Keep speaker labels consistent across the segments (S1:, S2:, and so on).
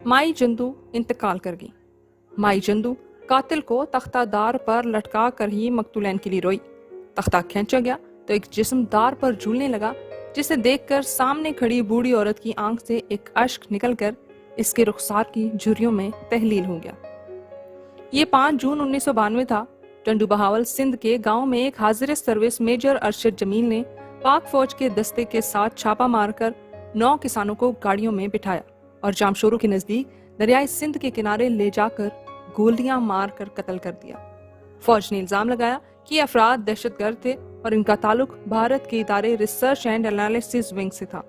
S1: माई जंदू इंतकाल कर गई। माई जंदू कातिल को तख्तादार पर लटका कर ही मकतूलैन के लिए रोई। तख्ता खींचा गया तो एक जिस्म दार पर झूलने लगा, जिसे देखकर सामने खड़ी बूढ़ी औरत की आंख से एक अश्क निकलकर इसके रुखसार की झुर्रियों में तहलील हो गया। ये 5 जून 1992 था। टंडू बहावल सिंध के गांव में एक हाजिर सर्विस मेजर अरशद जमील ने पाक फौज के दस्ते के साथ छापा मारकर 9 किसानों को गाड़ियों में बिठाया और जामशोरू के नजदीक दरियाई सिंध के किनारे ले जाकर गोलियां मारकर कत्ल कर दिया। फौज ने इल्जाम लगाया कि ये अफराद दहशतगर्द थे और इनका ताल्लुक भारत के इदारे रिसर्च एंड एनालिसिस विंग से था।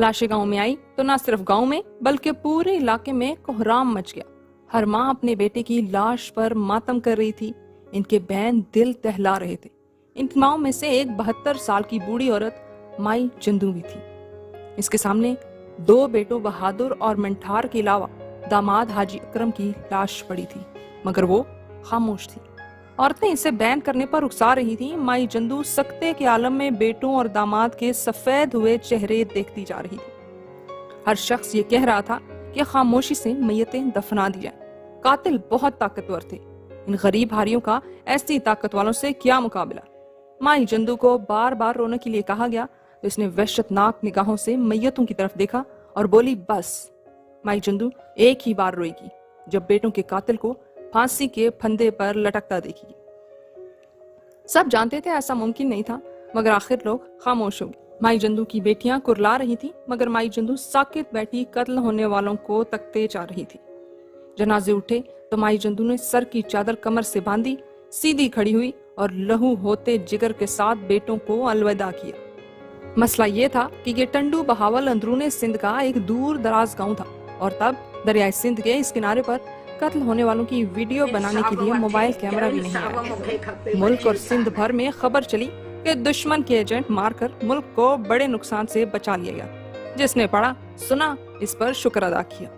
S1: लाशें गांव में आई तो न सिर्फ गांव में बल्कि पूरे इलाके में कोहराम मच गया। हर माँ अपने बेटे की लाश पर मातम कर रही थी। इनके बहन दिल दहला रहे थे। इन माओं में से एक 72 साल की बूढ़ी औरत माई जंदू भी थी। इसके सामने 2 बेटों बहादुर और मंठार के अलावा दामाद हाजी अकरम की लाश पड़ी थी, मगर वो खामोश थी। औरतें इसे बैन करने पर उकसा रही थी। माई जंदू सकते के आलम में बेटों और दामाद के सफेद हुए चेहरे देखती जा रही थी। हर शख्स ये कह रहा था कि खामोशी से मैयतें दफना दी जाएं। कातिल बहुत ताकतवर थे। इन गरीब हारियों का ऐसी ताकत वालों से क्या मुकाबला। माई जंदू को बार बार रोने के लिए कहा गया तो इसने वहशतनाक निगाहों से मैयतों की तरफ देखा और बोली, बस। माई जंदू एक ही बार रोएगी जब बेटों के कातिल को फांसी के फंदे पर लटकता देखेगी। सब जानते थे ऐसा मुमकिन नहीं था, मगर आखिर लोग खामोश हो गए। माई जंदू की बेटियां कुरला रही थी, मगर माई जंदू साकित बैठी कत्ल होने वालों को तकते जा रही थी। जनाजे उठे तो माई जंदू ने सर की चादर कमर से बांधी, सीधी खड़ी हुई और लहू होते जिगर के साथ बेटों को अलविदा किया। मसला ये था कि ये टंडू बहावल अंदरूने सिंध का एक दूर दराज गांव था और तब दरियाई सिंध के इस किनारे पर कत्ल होने वालों की वीडियो बनाने के लिए मोबाइल कैमरा भी नहीं आया। मुल्क और सिंध भर में खबर चली कि दुश्मन के एजेंट मारकर मुल्क को बड़े नुकसान से बचा लिया गया। जिसने पढ़ा सुना इस पर शुक्र अदा किया।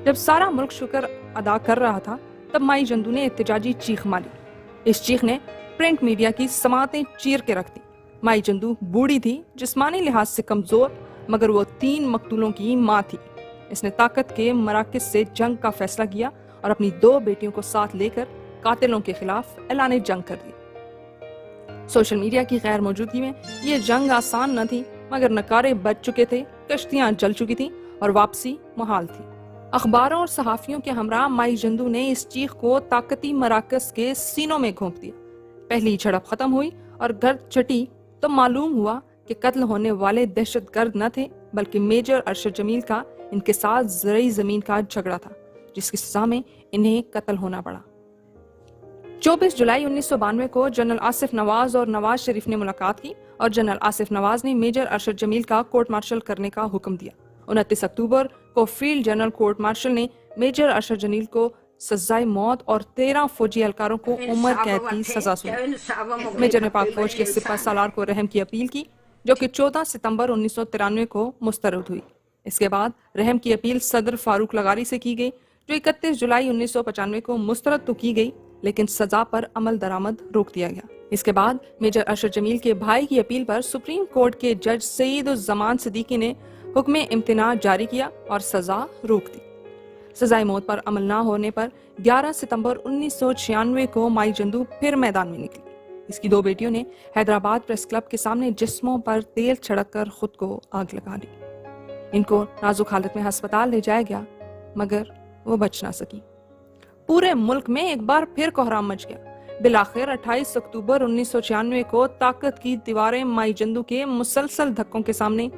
S1: जब सारा मुल्क शुक्र अदा कर रहा था तब माई जंदू ने एहतजाजी चीख मारी। इस चीख ने प्रिंट मीडिया की समातें चीर के रख दी। माई जंदू बूढ़ी थी, जिस्मानी लिहाज से कमजोर, मगर वो 3 मकतूलों की माँ थी। इसने ताकत के मराकज से जंग का फैसला किया और अपनी 2 बेटियों को साथ लेकर कातिलों के खिलाफ ऐलान जंग कर दी। सोशल मीडिया की गैर मौजूदगी में ये जंग आसान न थी, मगर नकारे बज चुके थे, कश्तियां जल चुकी थी और वापसी मुहाल थी। अखबारों और सहाफियों के हमरा माई जंदू ने इस चीख को ताकती मराकज के सीनों में घोंप दिया। पहली झड़प खत्म हुई और गर्द छटी तो मालूम हुआ कि कत्ल होने वाले दहशतगर्द न थे, बल्कि मेजर अरशद जमील का इनके साथ ज़रई ज़मीन का झगड़ा था, जिसकी सजा में इन्हें कत्ल होना पड़ा। 24 जुलाई 1992 को जनरल आसिफ नवाज और नवाज शरीफ ने मुलाकात की और जनरल आसिफ नवाज ने मेजर अरशद जमील का कोर्ट मार्शल करने का हुक्म दिया। 29 अक्टूबर को फील्ड जनरल कोर्ट मार्शल ने मेजर अरशद जमील को सजाए मौत और 13 फौजी एहलकारों को उम्र कैद की सजा सुनाई। मेजर ने पाक फौज के सिपह सालार को रहम की अपील की, जो कि 14 सितंबर 1993 को मुस्तरद हुई। इसके बाद रहम की अपील सदर फारूक लगारी से की गई, जो 31 जुलाई 1995 को मुस्तरद तो की गई, लेकिन सजा पर अमल दरामद रोक दिया गया। इसके बाद मेजर अरशद जमील के भाई की अपील पर सुप्रीम कोर्ट के जज सईद-उज़-ज़मान सिद्दीकी ने हुक्म इम्तिना जारी किया और सजा रोक दी। सजाए मौत पर अमल न होने पर 11 सितंबर 1996 को माई जंदू फिर मैदान में निकली। इसकी 2 बेटियों ने हैदराबाद प्रेस क्लब के सामने जिस्मों पर तेल छिड़क कर खुद को आग लगा दी। इनको नाजुक हालत में अस्पताल ले जाया गया, मगर वो बच ना सकी। पूरे मुल्क में एक बार फिर कोहराम मच गया। बिलाखिर 28 अक्टूबर 1996 को ताकत की दीवारें माई जंदू के मुसलसल धक्कों के सामने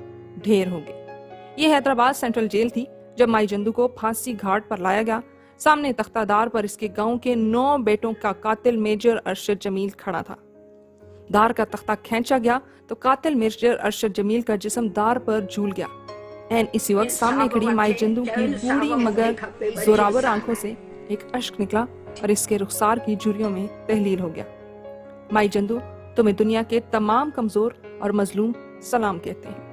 S1: ढेर हो गई। ये हैदराबाद सेंट्रल जेल थी जब माई जंदू को फांसी घाट पर लाया गया। सामने तख्तादार पर इसके गांव के 9 बेटों का कातिल मेजर अरशद जमील खड़ा था। दार का तख्ता खींचा गया तो कातिल मेजर अरशद जमील का जिस्म दार पर झूल गया। एन इसी वक्त सामने खड़ी माई जंदू की बूढ़ी मगर जोरावर आंखों से एक अश्क निकला और इसके रुखसार की झुर्रियों में तहलील हो गया। माई जंदू, तुम्हें दुनिया के तमाम कमजोर और मजलूम सलाम कहते हैं।